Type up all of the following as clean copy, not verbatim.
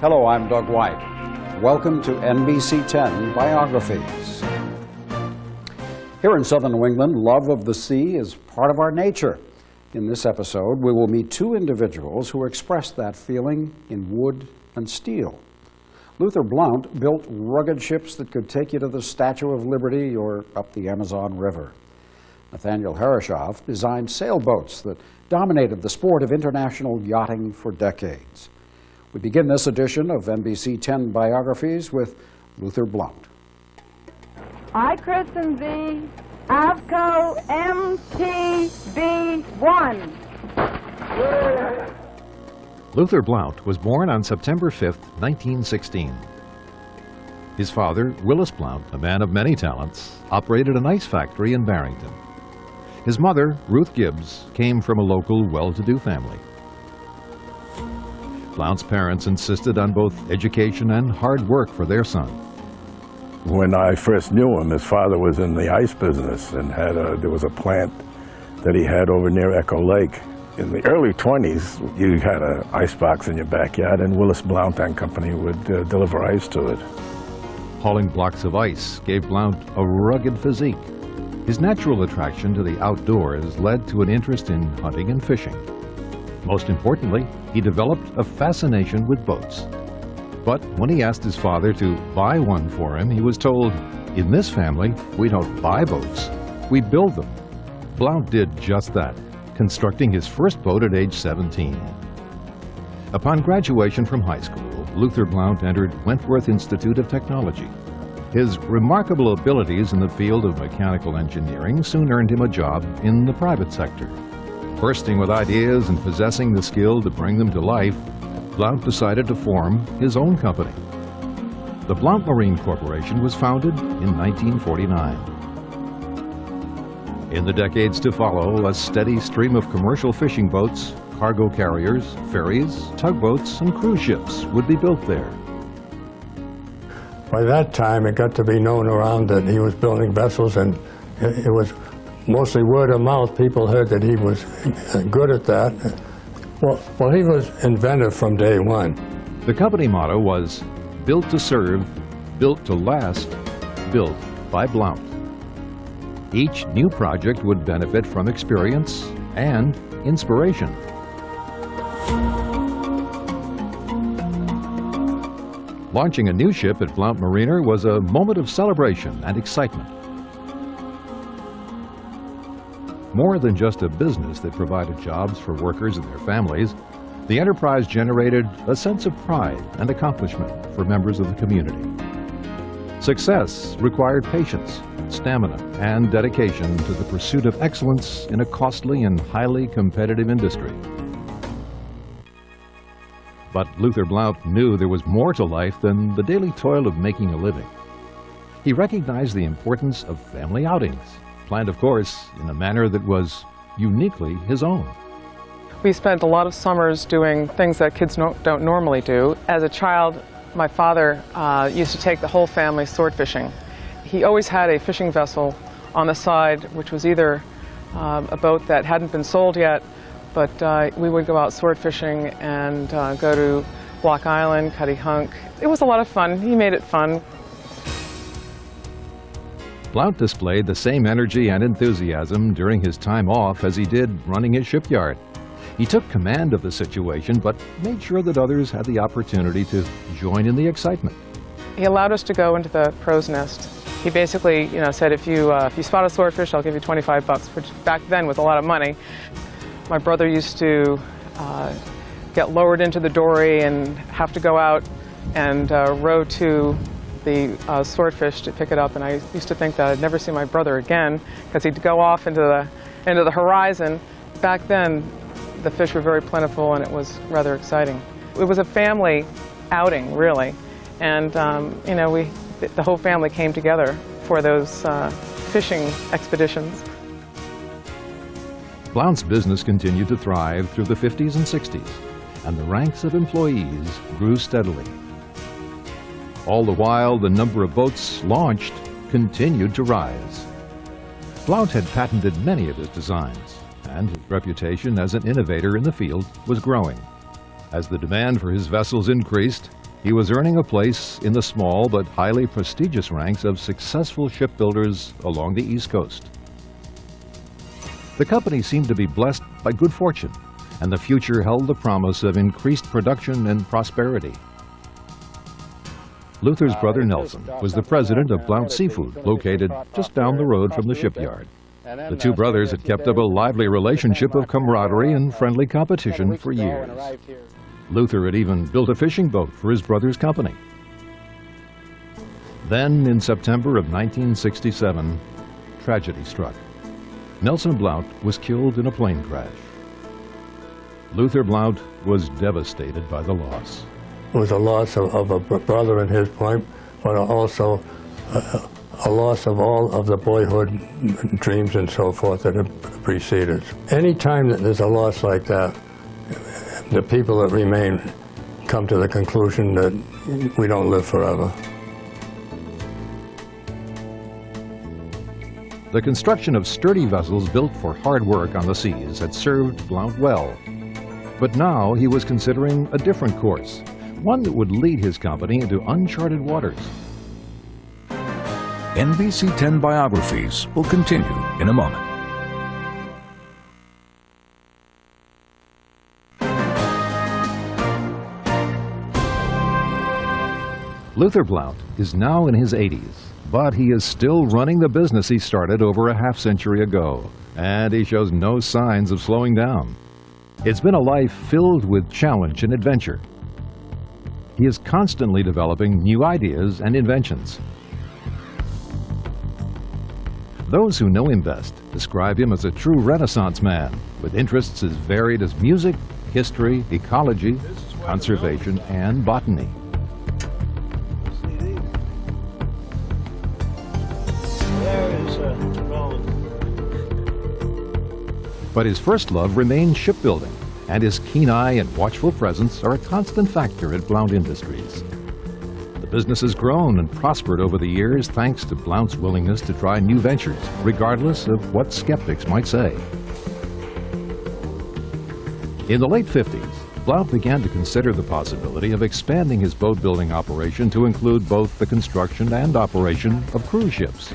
Hello, I'm Doug White. Welcome to NBC 10 Biographies. Here in southern New England, love of the sea is part of our nature. In this episode, we will meet two individuals who express that feeling in wood and steel. Luther Blount built rugged ships that could take you to the Statue of Liberty or up the Amazon River. Nathanael Herreshoff designed sailboats that dominated the sport of international yachting for decades. We begin this edition of NBC 10 Biographies with Luther Blount. I christen thee Avco MTV-1. Luther Blount was born on September 5, 1916. His father, Willis Blount, a man of many talents, operated an ice factory in Barrington. His mother, Ruth Gibbs, came from a local well-to-do family. Blount's parents insisted on both education and hard work for their son. When I first knew him, his father was in the ice business and there was a plant that he had over near Echo Lake. In the early 20s, you had an ice box in your backyard, and Willis Blount and Company would deliver ice to it. Hauling blocks of ice gave Blount a rugged physique. His natural attraction to the outdoors led to an interest in hunting and fishing. Most importantly, he developed a fascination with boats. But when he asked his father to buy one for him, he was told, "In this family, we don't buy boats, we build them." Blount did just that, constructing his first boat at age 17. Upon graduation from high school, Luther Blount entered Wentworth Institute of Technology. His remarkable abilities in the field of mechanical engineering soon earned him a job in the private sector. Bursting with ideas and possessing the skill to bring them to life, Blount decided to form his own company. The Blount Marine Corporation was founded in 1949. In the decades to follow, a steady stream of commercial fishing boats, cargo carriers, ferries, tugboats, and cruise ships would be built there. By that time, it got to be known around that he was building vessels, and it was mostly word of mouth. People heard that he was good at that. Well, he was inventive from day one. The company motto was, "Built to serve, built to last, built by Blount." Each new project would benefit from experience and inspiration. Launching a new ship at Blount Mariner was a moment of celebration and excitement. More than just a business that provided jobs for workers and their families, the enterprise generated a sense of pride and accomplishment for members of the community. Success required patience, stamina, and dedication to the pursuit of excellence in a costly and highly competitive industry. But Luther Blount knew there was more to life than the daily toil of making a living. He recognized the importance of family outings, planned, of course, in a manner that was uniquely his own. We spent a lot of summers doing things that kids don't normally do. As a child, my father used to take the whole family sword fishing. He always had a fishing vessel on the side, which was either a boat that hadn't been sold yet, but we would go out sword fishing and go to Block Island, Cutty Hunk. It was a lot of fun. He made it fun. Blount displayed the same energy and enthusiasm during his time off as he did running his shipyard. He took command of the situation, but made sure that others had the opportunity to join in the excitement. He allowed us to go into the crow's nest. He basically, said, if you spot a swordfish, I'll give you $25, which back then was a lot of money. My brother used to get lowered into the dory and have to go out and row to the swordfish to pick it up, and I used to think that I'd never see my brother again because he'd go off into the horizon. Back then, the fish were very plentiful, and it was rather exciting. It was a family outing, really, and the whole family came together for those fishing expeditions. Blount's business continued to thrive through the 50s and 60s, and the ranks of employees grew steadily. All the while, the number of boats launched continued to rise. Blount had patented many of his designs, and his reputation as an innovator in the field was growing. As the demand for his vessels increased, he was earning a place in the small but highly prestigious ranks of successful shipbuilders along the East Coast. The company seemed to be blessed by good fortune, and the future held the promise of increased production and prosperity. Luther's brother Nelson was the president of Blount Seafood, located just down the road from the shipyard. The two brothers had kept up a lively relationship of camaraderie and friendly competition for years. Luther had even built a fishing boat for his brother's company. Then, in September of 1967, tragedy struck. Nelson Blount was killed in a plane crash. Luther Blount was devastated by the loss. It was a loss of a brother in his point, but also a loss of all of the boyhood dreams and so forth that had preceded. Any time that there's a loss like that, the people that remain come to the conclusion that we don't live forever. The construction of sturdy vessels built for hard work on the seas had served Blount well. But now he was considering a different course, one that would lead his company into uncharted waters. NBC 10 Biographies will continue in a moment. Luther Blount is now in his 80s, but he is still running the business he started over a half-century ago, and he shows no signs of slowing down. It's been a life filled with challenge and adventure. He is constantly developing new ideas and inventions. Those who know him best describe him as a true Renaissance man, with interests as varied as music, history, ecology, conservation, and botany. But his first love remains shipbuilding, and his keen eye and watchful presence are a constant factor at Blount Industries. The business has grown and prospered over the years thanks to Blount's willingness to try new ventures, regardless of what skeptics might say. In the late 50s, Blount began to consider the possibility of expanding his boat-building operation to include both the construction and operation of cruise ships.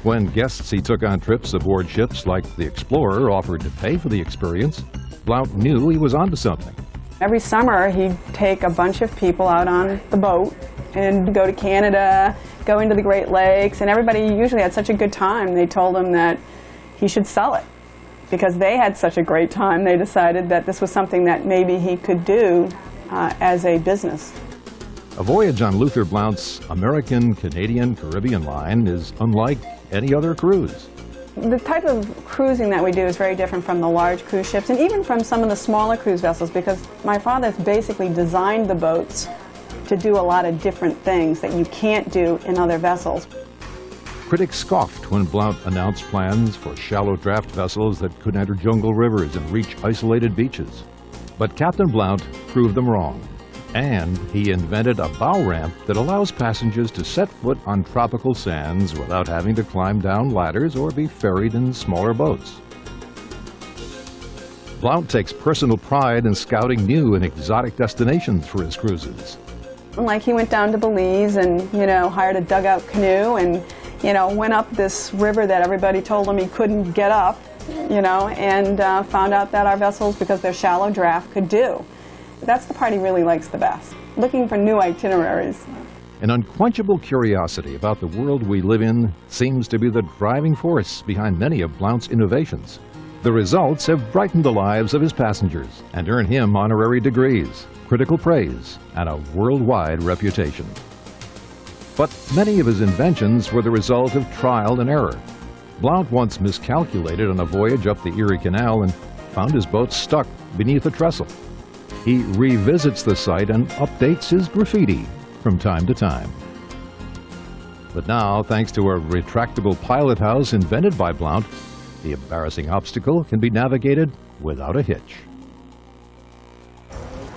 When guests he took on trips aboard ships like the Explorer offered to pay for the experience, Blount knew he was onto something. Every summer he'd take a bunch of people out on the boat and go to Canada, go into the Great Lakes, and everybody usually had such a good time. They told him that he should sell it. Because they had such a great time, they decided that this was something that maybe he could do as a business. A voyage on Luther Blount's American, Canadian, Caribbean line is unlike any other cruise. The type of cruising that we do is very different from the large cruise ships and even from some of the smaller cruise vessels, because my father's basically designed the boats to do a lot of different things that you can't do in other vessels. Critics scoffed when Blount announced plans for shallow draft vessels that could enter jungle rivers and reach isolated beaches. But Captain Blount proved them wrong. And he invented a bow ramp that allows passengers to set foot on tropical sands without having to climb down ladders or be ferried in smaller boats. Blount takes personal pride in scouting new and exotic destinations for his cruises. Like he went down to Belize and, hired a dugout canoe and, went up this river that everybody told him he couldn't get up, and found out that our vessels, because they're shallow draft, could do. That's the part he really likes the best, looking for new itineraries. An unquenchable curiosity about the world we live in seems to be the driving force behind many of Blount's innovations. The results have brightened the lives of his passengers and earned him honorary degrees, critical praise, and a worldwide reputation. But many of his inventions were the result of trial and error. Blount once miscalculated on a voyage up the Erie Canal and found his boat stuck beneath a trestle. He revisits the site and updates his graffiti from time to time. But now, thanks to a retractable pilot house invented by Blount, the embarrassing obstacle can be navigated without a hitch.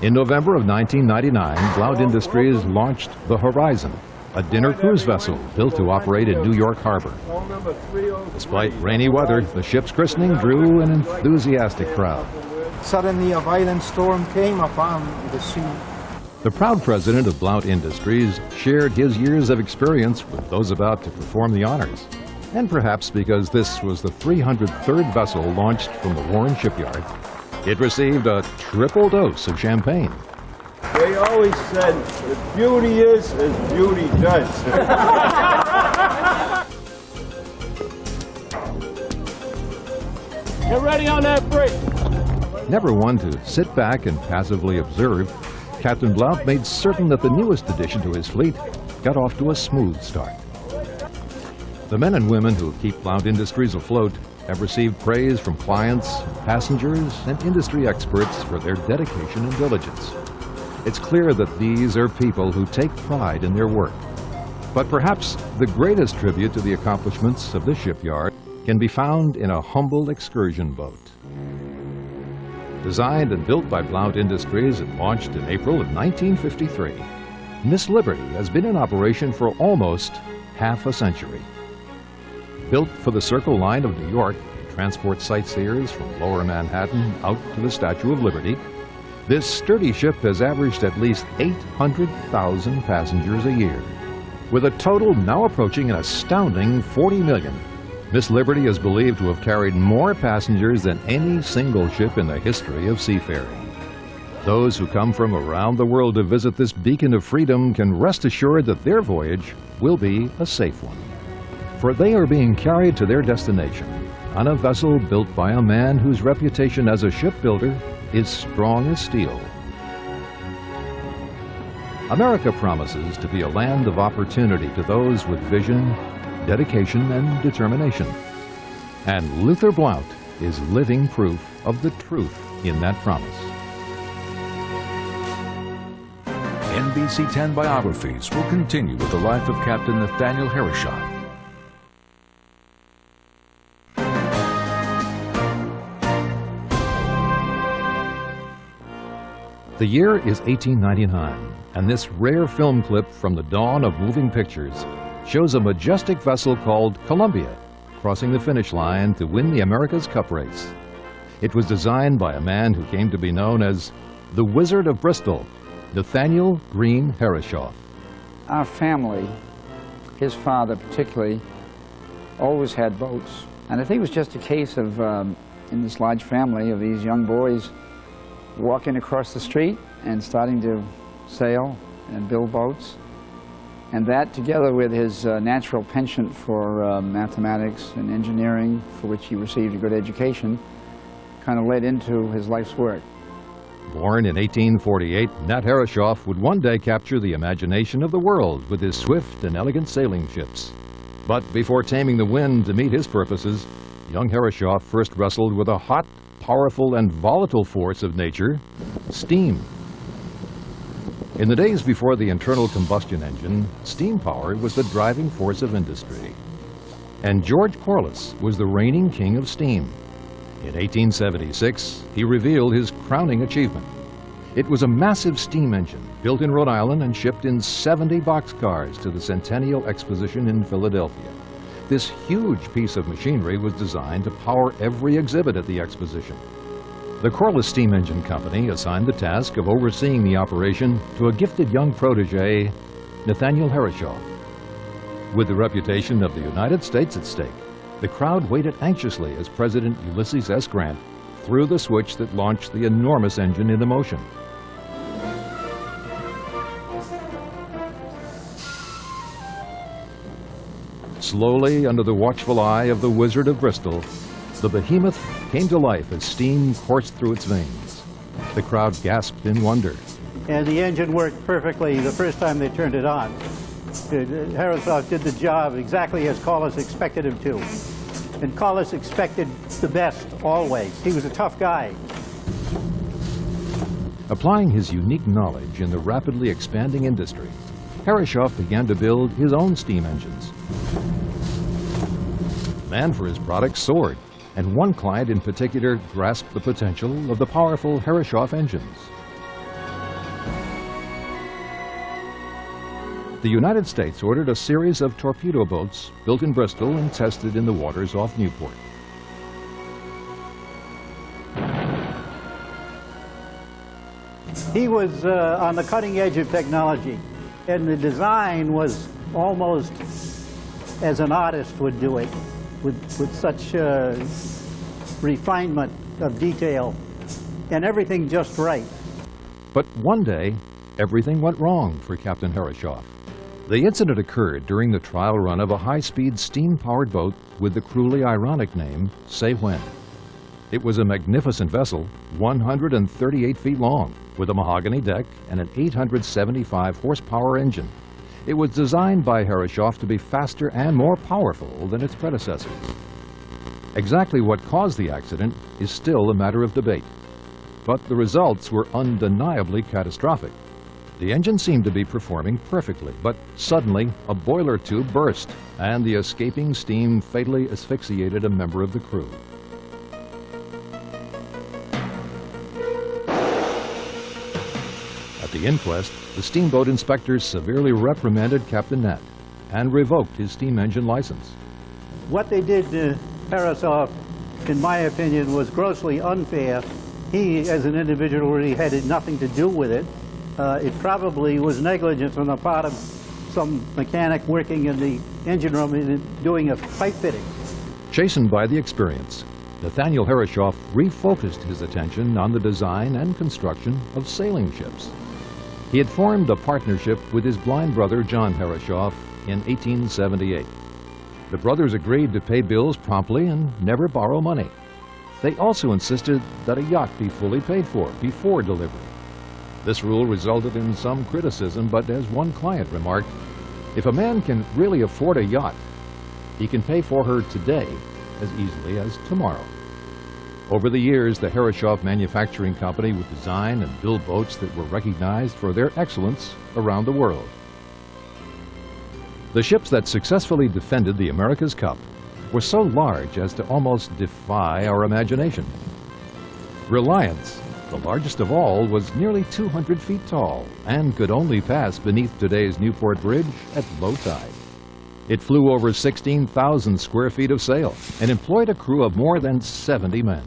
In November of 1999, Blount Industries launched the Horizon, a dinner cruise vessel built to operate in New York Harbor. Despite rainy weather, the ship's christening drew an enthusiastic crowd. Suddenly a violent storm came upon the sea. The proud president of Blount Industries shared his years of experience with those about to perform the honors. And perhaps because this was the 303rd vessel launched from the Warren shipyard, it received a triple dose of champagne. They always said, as beauty is as beauty does. Get ready on that break. Never one to sit back and passively observe, Captain Blount made certain that the newest addition to his fleet got off to a smooth start. The men and women who keep Blount Industries afloat have received praise from clients, passengers, and industry experts for their dedication and diligence. It's clear that these are people who take pride in their work. But perhaps the greatest tribute to the accomplishments of this shipyard can be found in a humble excursion boat. Designed and built by Blount Industries and launched in April of 1953, Miss Liberty has been in operation for almost half a century. Built for the Circle Line of New York to transport sightseers from Lower Manhattan out to the Statue of Liberty, this sturdy ship has averaged at least 800,000 passengers a year. With a total now approaching an astounding 40 million, Miss Liberty is believed to have carried more passengers than any single ship in the history of seafaring. Those who come from around the world to visit this beacon of freedom can rest assured that their voyage will be a safe one. For they are being carried to their destination on a vessel built by a man whose reputation as a shipbuilder is strong as steel. America promises to be a land of opportunity to those with vision, dedication, and determination. And Luther Blount is living proof of the truth in that promise. NBC 10 Biographies will continue with the life of Captain Nathanael Herreshoff. The year is 1899, and this rare film clip from the dawn of moving pictures shows a majestic vessel called Columbia crossing the finish line to win the America's Cup race. It was designed by a man who came to be known as the Wizard of Bristol, Nathanael Green Herreshoff. Our family, his father particularly, always had boats. And I think it was just a case of, in this large family of these young boys, walking across the street and starting to sail and build boats. And that, together with his natural penchant for mathematics and engineering, for which he received a good education, kind of led into his life's work. Born in 1848, Nat Herreshoff would one day capture the imagination of the world with his swift and elegant sailing ships. But before taming the wind to meet his purposes, young Herreshoff first wrestled with a hot, powerful, and volatile force of nature, steam. In the days before the internal combustion engine, steam power was the driving force of industry. And George Corliss was the reigning king of steam. In 1876, he revealed his crowning achievement. It was a massive steam engine built in Rhode Island and shipped in 70 boxcars to the Centennial Exposition in Philadelphia. This huge piece of machinery was designed to power every exhibit at the exposition. The Corliss Steam Engine Company assigned the task of overseeing the operation to a gifted young protege, Nathanael Herreshoff. With the reputation of the United States at stake, the crowd waited anxiously as President Ulysses S. Grant threw the switch that launched the enormous engine into motion. Slowly, under the watchful eye of the Wizard of Bristol, the behemoth came to life as steam coursed through its veins. The crowd gasped in wonder. And the engine worked perfectly the first time they turned it on. Herreshoff did the job exactly as Corliss expected him to. And Corliss expected the best always. He was a tough guy. Applying his unique knowledge in the rapidly expanding industry, Herreshoff began to build his own steam engines. Demand for his products soared, and one client in particular grasped the potential of the powerful Herreshoff engines. The United States ordered a series of torpedo boats built in Bristol and tested in the waters off Newport. He was on the cutting edge of technology, and the design was almost as an artist would do it, with such refinement of detail, and everything just right. But one day, everything went wrong for Captain Herreshoff. The incident occurred during the trial run of a high-speed steam-powered boat with the cruelly ironic name, Say When. It was a magnificent vessel, 138 feet long, with a mahogany deck and an 875-horsepower engine. It was designed by Herreshoff to be faster and more powerful than its predecessors. Exactly what caused the accident is still a matter of debate, but the results were undeniably catastrophic. The engine seemed to be performing perfectly, but suddenly a boiler tube burst, and the escaping steam fatally asphyxiated a member of the crew. At the inquest, the steamboat inspectors severely reprimanded Captain Nat and revoked his steam engine license. What they did to Herreshoff, in my opinion, was grossly unfair. He, as an individual, really had nothing to do with it. It probably was negligence on the part of some mechanic working in the engine room and doing a pipe fitting. Chastened by the experience, Nathanael Herreshoff refocused his attention on the design and construction of sailing ships. He had formed a partnership with his blind brother, John Herreshoff, in 1878. The brothers agreed to pay bills promptly and never borrow money. They also insisted that a yacht be fully paid for before delivery. This rule resulted in some criticism, but as one client remarked, if a man can really afford a yacht, he can pay for her today as easily as tomorrow. Over the years, the Herreshoff Manufacturing Company would design and build boats that were recognized for their excellence around the world. The ships that successfully defended the America's Cup were so large as to almost defy our imagination. Reliance, the largest of all, was nearly 200 feet tall and could only pass beneath today's Newport Bridge at low tide. It flew over 16,000 square feet of sail and employed a crew of more than 70 men.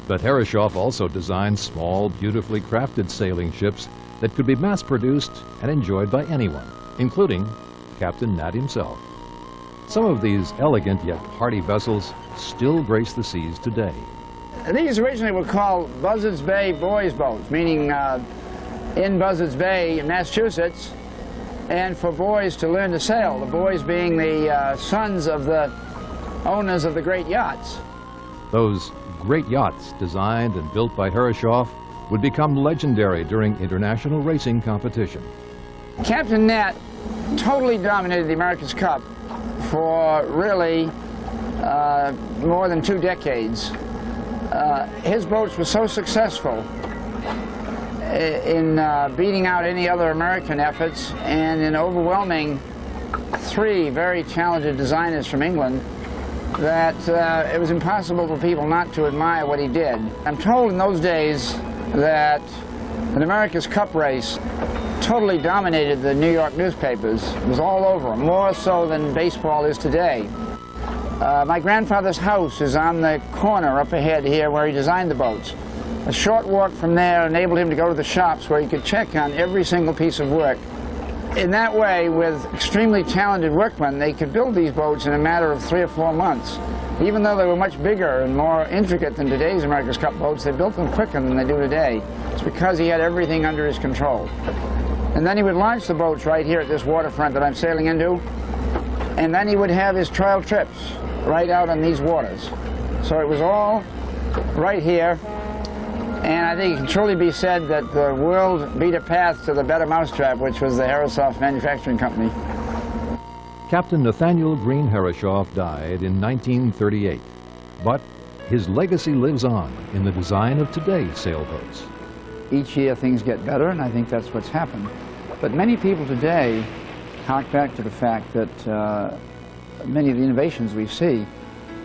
But Herreshoff also designed small, beautifully crafted sailing ships that could be mass-produced and enjoyed by anyone, including Captain Nat himself. Some of these elegant yet hardy vessels still grace the seas today. These originally were called Buzzards Bay boys' boats, meaning in Buzzards Bay in Massachusetts, and for boys to learn to sail, the boys being the sons of the owners of the great yachts. Those great yachts, designed and built by Herreshoff, would become legendary during international racing competition. Captain Nat totally dominated the America's Cup for really more than 2 decades. His boats were so successful in beating out any other American efforts and in overwhelming 3 very talented designers from England that it was impossible for people not to admire what he did. I'm told in those days that an America's Cup race totally dominated the New York newspapers. It was all over, more so than baseball is today. My grandfather's house is on the corner up ahead here where he designed the boats. A short walk from there enabled him to go to the shops where he could check on every single piece of work. In that way, with extremely talented workmen, they could build these boats in a matter of 3 or 4 months. Even though they were much bigger and more intricate than today's America's Cup boats, they built them quicker than they do today. It's because he had everything under his control. And then he would launch the boats right here at this waterfront that I'm sailing into, and then he would have his trial trips right out on these waters. So it was all right here, and I think it can truly be said that the world beat a path to the better mousetrap, which was the Herreshoff Manufacturing Company. Captain Nathanael Green Herreshoff died in 1938, but his legacy lives on in the design of today's sailboats. Each year things get better, and I think that's what's happened. But many people today hark back to the fact that many of the innovations we see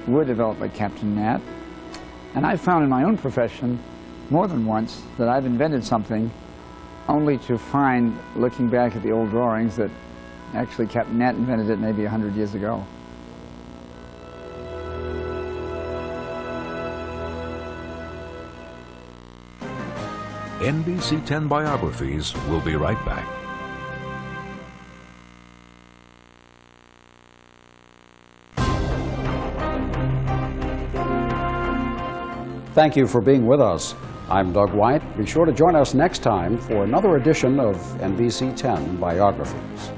were developed by Captain Nat. And I've found in my own profession more than once that I've invented something only to find, looking back at the old drawings, that actually Captain Nat invented it maybe 100 years ago. NBC 10 Biographies will be right back. Thank you for being with us. I'm Doug White. Be sure to join us next time for another edition of NBC 10 Biographies.